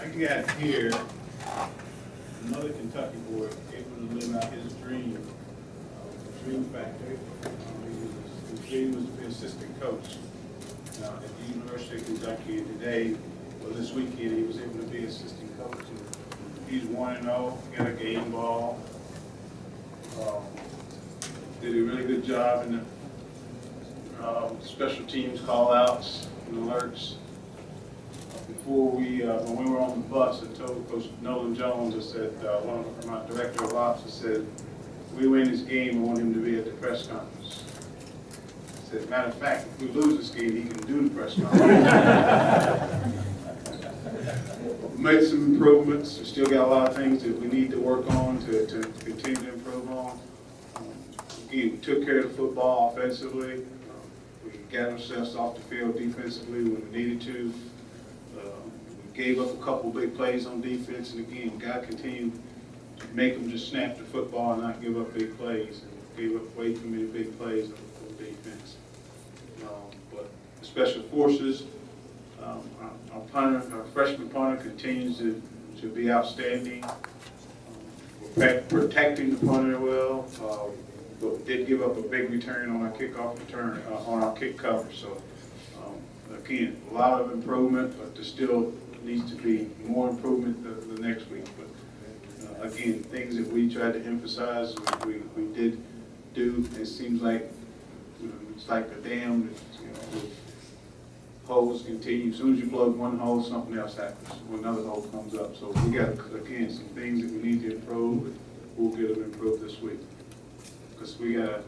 I got here another Kentucky boy able to live out his dream, dream factory. His dream was to be assistant coach at the University of Kentucky. And today, well, this weekend, he was able to be assistant coach. And he's 1-0, got a game ball. Did a really good job in the special teams call-outs and alerts. Before when we were on the bus, I told Coach Nolan Jones, I said, my director of ops, I said, we win this game, I want him to be at the press conference. I said, matter of fact, if we lose this game, he can do the press conference. Made some improvements. We still got a lot of things that we need to work on to continue to improve on. Again, we took care of the football offensively. We got ourselves off the field defensively when we needed to. We gave up a couple big plays on defense, and again, we got to continue to make them just snap the football and not give up big plays. And gave up way too many big plays on defense. But the special forces, our punter, our freshman punter continues to be outstanding. We're protecting the punter well, but we did give up a big return on our kickoff return, on our kick cover. So again, a lot of improvement, but there still needs to be more improvement the next week. But again, things that we tried to emphasize, we did do. It seems like it's like a dam that, holes continue. As soon as you plug one hole, something else happens. Another hole comes up. So we got, again, some things that we need to improve. We'll get them improved this week. Because we got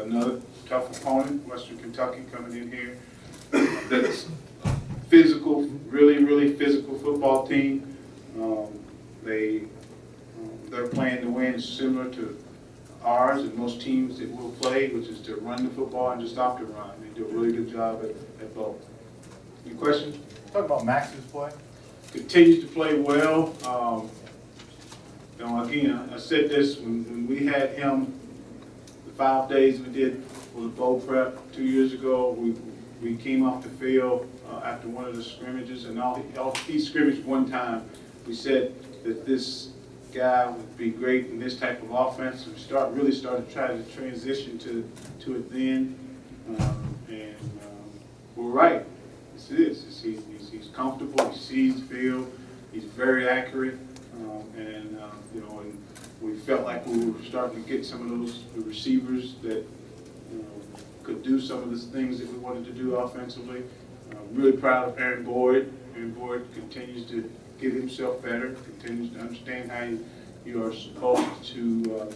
another tough opponent, Western Kentucky, coming in here. That's physical, really physical football team. Their plan to win is similar to ours and most teams that will play, which is to run the football and just stop the run. They do a really good job at both. Any questions? Talk about Max's play. Continues to play well. Again, I said this when we had him, the 5 days we did for the bowl prep 2 years ago. We came off the field after one of the scrimmages, and he scrimmaged one time. We said that this guy would be great in this type of offense. We really started trying to transition to it then, and we're right. This is. He's comfortable. He sees the field. He's very accurate, and we felt like we were starting to get some of those receivers that could do some of the things that we wanted to do offensively. Really proud of Aaron Boyd. Aaron Boyd continues to get himself better, continues to understand how you are supposed to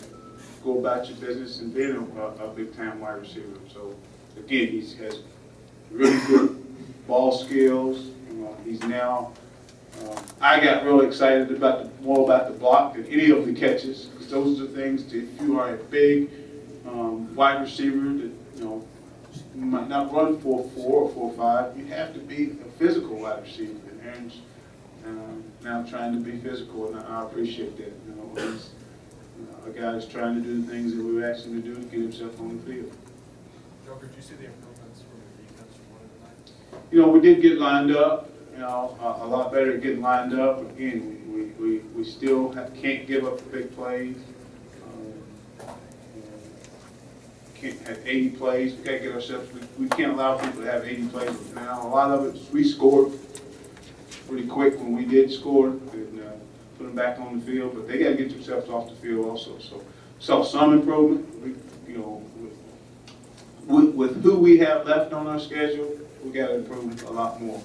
go about your business and being a big-time wide receiver. So, again, he has really good ball skills. He's now, I got really excited more about the block than any of the catches, because those are the things that if you are a big wide receiver that, you might not run 4.4 or 4.5, you have to be a physical wide receiver. And Aaron's now trying to be physical, and I appreciate that. He's a guy that's trying to do the things that we asked him to do to get himself on the field. Joker, did you see the improvements from your defense from one tonight? We did get lined up. A lot better at getting lined up. Again, we still can't give up the big plays. Can't have 80 plays. We can't get ourselves. We can't allow people to have 80 plays now. A lot of it, we scored pretty quick when we did score and put them back on the field. But they got to get themselves off the field also. So saw some improvement. With who we have left on our schedule, we got to improve a lot more.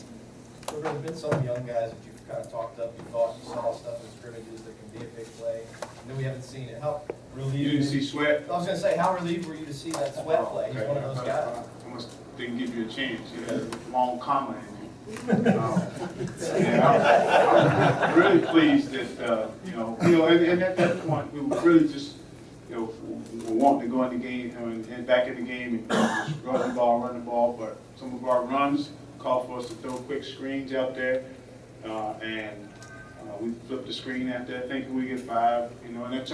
There have been some young guys that you've kind of talked up. You thought you saw stuff in scrimmages that can be a big play. And then we haven't seen it. How relieved? You didn't see Sweat? I was going to say, how relieved were you to see that Sweat play? He's one of those guys. I must didn't give you a chance. You had a long comment in there. I'm really pleased that and at that point we were really just we wanting to go in the game and back in the game and just run the ball. But some of our runs call for us to throw quick screens out there, and we flip the screen out there thinking we get 5. And that's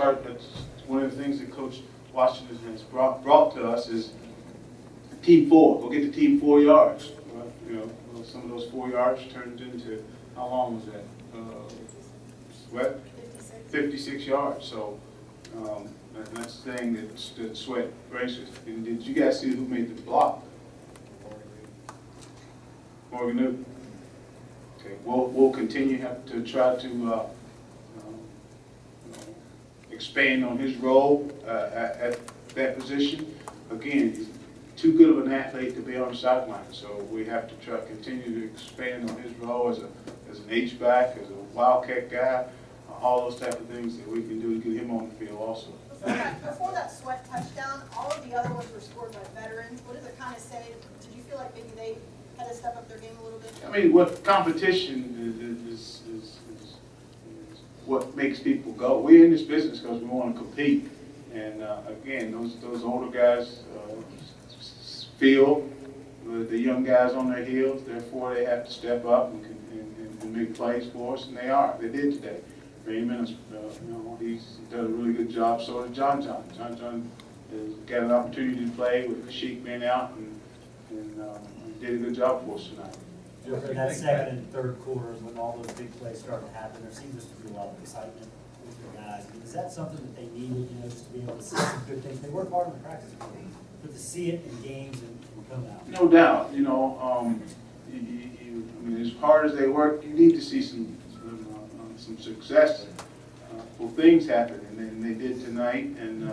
one of the things that Coach Washington has brought to us is team 4. Go get the team 4 yards. Some of those 4 yards turned into how long was that? Sweat? 56 yards, so, that's the thing that Sweat races. And did you guys see who made the block? Morgan Newton. Okay, we'll continue to try to expand on his role at that position. Again, he's too good of an athlete to be on the sideline, so we have to continue to expand on his role as an H-back, as a wildcat guy, all those type of things that we can do to get him on the field also. Before that Sweat touchdown, all of the other ones were scored by veterans. What does it kind of say? Did you feel like maybe they had to step up their game a little bit? I mean, what competition is what makes people go. We're in this business because we want to compete. And again, those older guys feel the young guys on their heels. Therefore, they have to step up and make plays for us, and they are. They did today. Raymond, he's done a really good job. So did John. John has got an opportunity to play with Sheik being out, and did a good job for us tonight. In that second and third quarters, when all those big plays started to happen, there seems to be a lot of excitement with your guys. I mean, is that something that they needed, just to be able to see some good things? They work hard in the practice, but to see it in games and come out. No doubt, I mean, as hard as they work, you need to see some success. Well, things happen, and they did tonight, and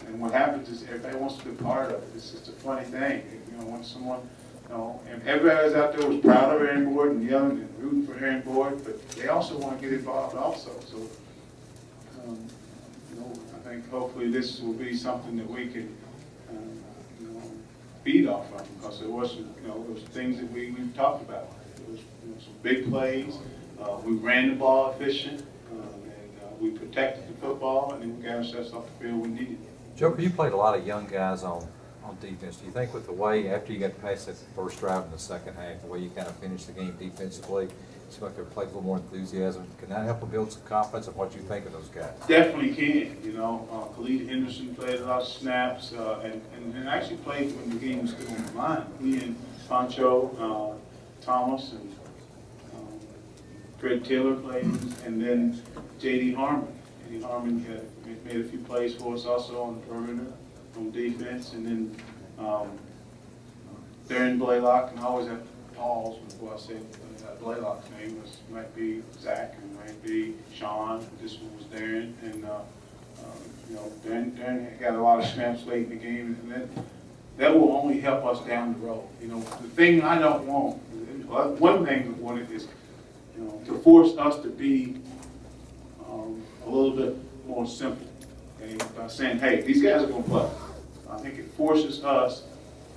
and what happens is everybody wants to be part of it. It's just a funny thing, when someone. And everybody out there was proud of Aaron Board and yelling and rooting for Aaron Board, but they also want to get involved also. So, I think hopefully this will be something that we can, feed off of, because there was, there was things that we've talked about. There was some big plays. We ran the ball efficient, and we protected the football, and then we got ourselves off the field when needed. Joker, you played a lot of young guys on defense. Do you think with the way, after you got past that first drive in the second half, the way you kind of finished the game defensively, it seemed like they played a little more enthusiasm? Can that help them build some confidence of what you think of those guys? Definitely can. Khalid Henderson played a lot of snaps, and actually played when the game was still on the line. He and Pancho, Thomas, and Fred Taylor played, and then J.D. Harmon. J.D. Harmon made a few plays for us also on the perimeter, on defense, and then Darren Blaylock, and I always have to pause before I say Blaylock's name. Might be Zach, and might be Sean. This one was Darren, and Darren got a lot of snaps late in the game, and that will only help us down the road. The thing I don't want, one thing I wanted is, to force us to be a little bit more simple. Okay? By saying, hey, these guys are going to play. I think it forces us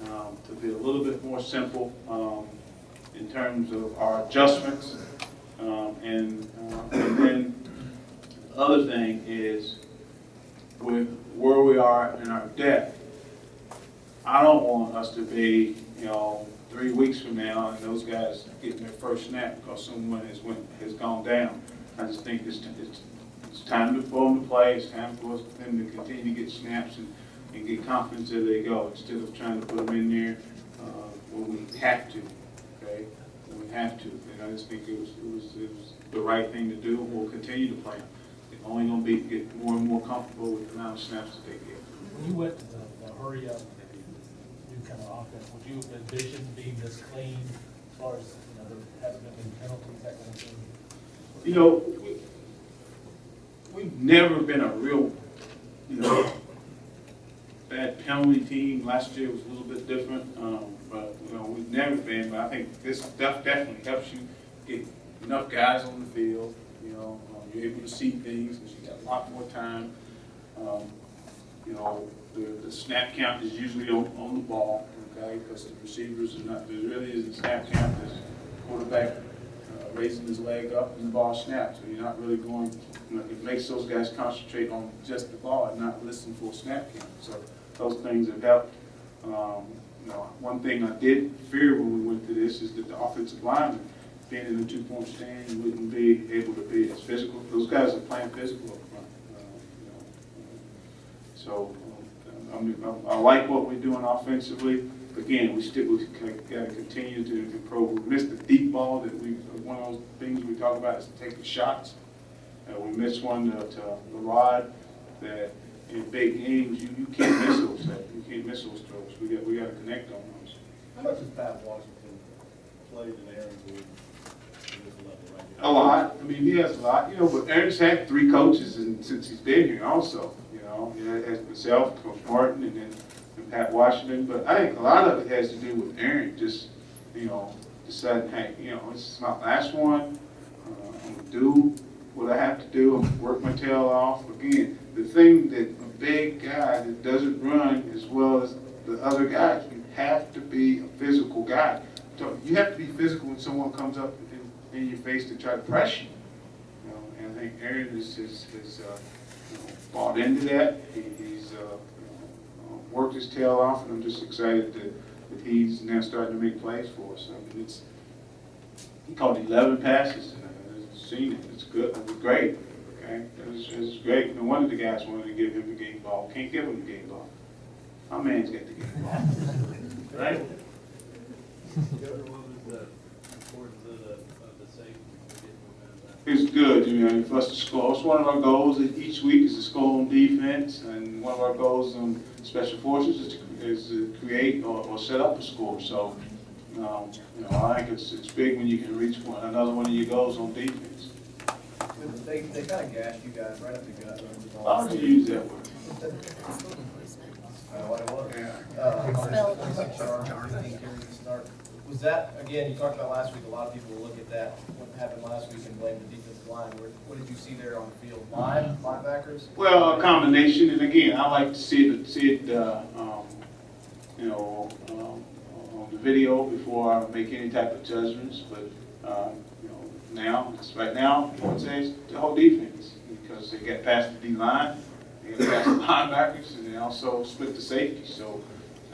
to be a little bit more simple in terms of our adjustments. And then the other thing is with where we are in our depth. I don't want us to be, 3 weeks from now and those guys getting their first snap because someone has gone down. I just think it's time for them to play. It's time for them to continue to get snaps and get confidence as they go, instead of trying to put them in there when we have to. Okay, when we have to. And I just think it was the right thing to do. We'll continue to play them. They're only going to get more and more comfortable with the amount of snaps that they get. When you went to the hurry up, new kind of offense, would you envision being this clean as far as there haven't been any penalties, that kind of thing? We've never been a real, bad penalty team. Last year was a little bit different, but we've never been. But I think this stuff definitely helps you get enough guys on the field. You're able to see things because you got a lot more time. The snap count is usually on the ball, okay? Because the receivers are not. There really isn't snap count. There's quarterback raising his leg up and the ball snaps. So you're not really going. It makes those guys concentrate on just the ball and not listen for a snap count. So those things have helped. One thing I did fear when we went to this is that the offensive lineman, being in a 2-point stand, wouldn't be able to be as physical. Those guys are playing physical up front. So I like what we're doing offensively. again, we gotta continue to improve. We missed the deep ball one of those things we talk about is taking shots. We missed one to Rod that in big games, you can't miss those. You can't miss those throws. We gotta connect on those. How much has Pat Washington played in Aaron's league at this level right here? A lot. I mean, he has a lot. But Aaron's had 3 coaches since he's been here also. He has myself, Coach Martin, and then Pat Washington. But I think a lot of it has to do with Aaron just, deciding, hey, this is my last one. I'm going to do what I have to do. I'm going to work my tail off. Again, the thing that a big guy that doesn't run as well as the other guys, you have to be a physical guy. So you have to be physical when someone comes up in your face to try to press you. And I think Aaron has bought into that. He's worked his tail off, and I'm just excited that he's now starting to make plays for us. I mean, he caught 11 passes, and I've seen it. It's good. It was great. Okay, it was great. No wonder the guys wanted to give him the game ball. Can't give him the game ball. My man's got the game ball. Right? Governor, what was the importance of the safety for getting momentum back? It's good, for us to score. It's one of our goals each week is to score on defense, and one of our goals on special forces is to create or set up a score. So, I think it's big when you can reach another one of your goals on defense. They kind of gashed you guys right up the gut. Why would you use that word? What it was. Spelled. Was that, again, you talked about last week, a lot of people will look at that, what happened last week and blame the defensive line. What did you see there on the field? Linebackers? Well, a combination, and again, I like to see it on the video before I make any type of judgments. But right now, I would say it's the whole defense because they got past the D line, they got past the linebackers, and they also split the safety. So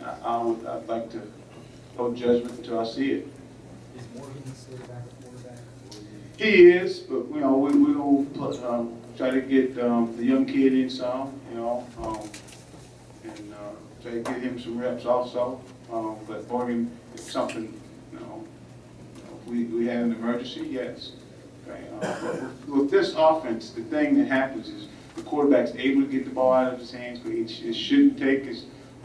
I'd like to hold judgment until I see it. Is Morgan still back at quarterback? He is, but we don't try to get the young kid in some, and try to get him some reps also. But Morgan, if something, if we had an emergency, yes. Okay. But with this offense, the thing that happens is the quarterback's able to get the ball out of his hands, but it shouldn't take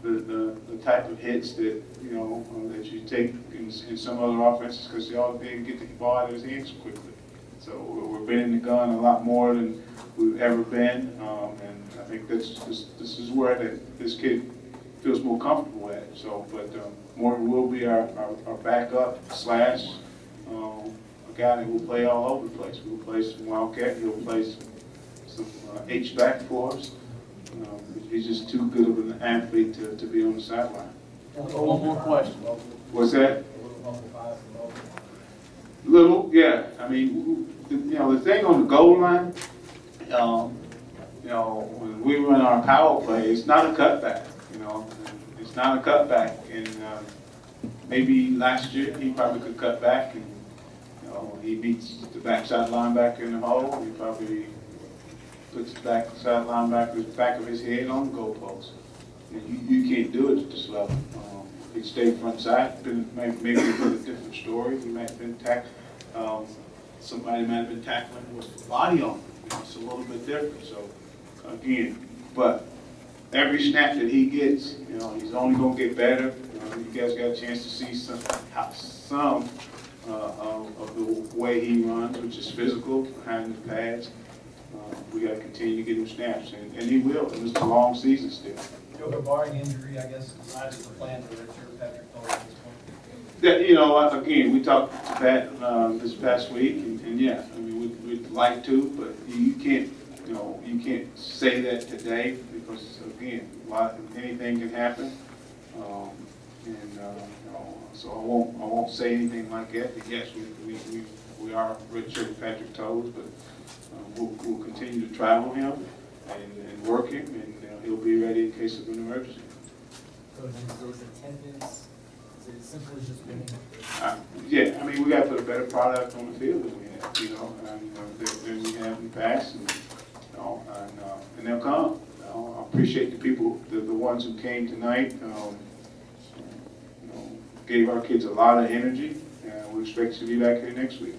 the type of hits that that you take in some other offenses because they ought to be able to get the ball out of his hands quickly. So we're bending the gun a lot more than we've ever been, and I think this is where this kid feels more comfortable at. So, but Morgan will be our backup / a guy that will play all over the place. We'll play some Wildcat. He'll play some H-back for us. He's just too good of an athlete to be on the sideline. One more question. What's that? Little, yeah. I mean, the thing on the goal line, when we run our power play, it's not a cutback. It's not a cutback. And maybe last year he probably could cut back, and he beats the backside linebacker in the hole. He probably puts the backside linebacker's back of his head on the goalpost. And you can't do it at this level. He'd stay front side, maybe a different story. He might have been somebody might have been tackling with the body on him. It's a little bit different. So again, but every snap that he gets, he's only going to get better. You guys got a chance to see some of the way he runs, which is physical behind the pads. We got to continue to get him snaps, and he will. And it's a long season still. Joker, barring injury, I guess, not just the plan for Richard Patrick Cole at this point. Yeah, again, we talked to Pat this past week, and yeah, I mean, we'd like to, but you can't say that today because again, anything can happen, so I won't say anything like that. But yes, we are Richard Patrick toes, but we'll continue to travel him and work him, and he'll be ready in case of an emergency. Coach, is attendance, is it as simple as just winning? Yeah, I mean, we got to put a better product on the field than we have, than we have in the past, and they'll come. I appreciate the people, the ones who came tonight. gave our kids a lot of energy, and we expect you to be back here next week.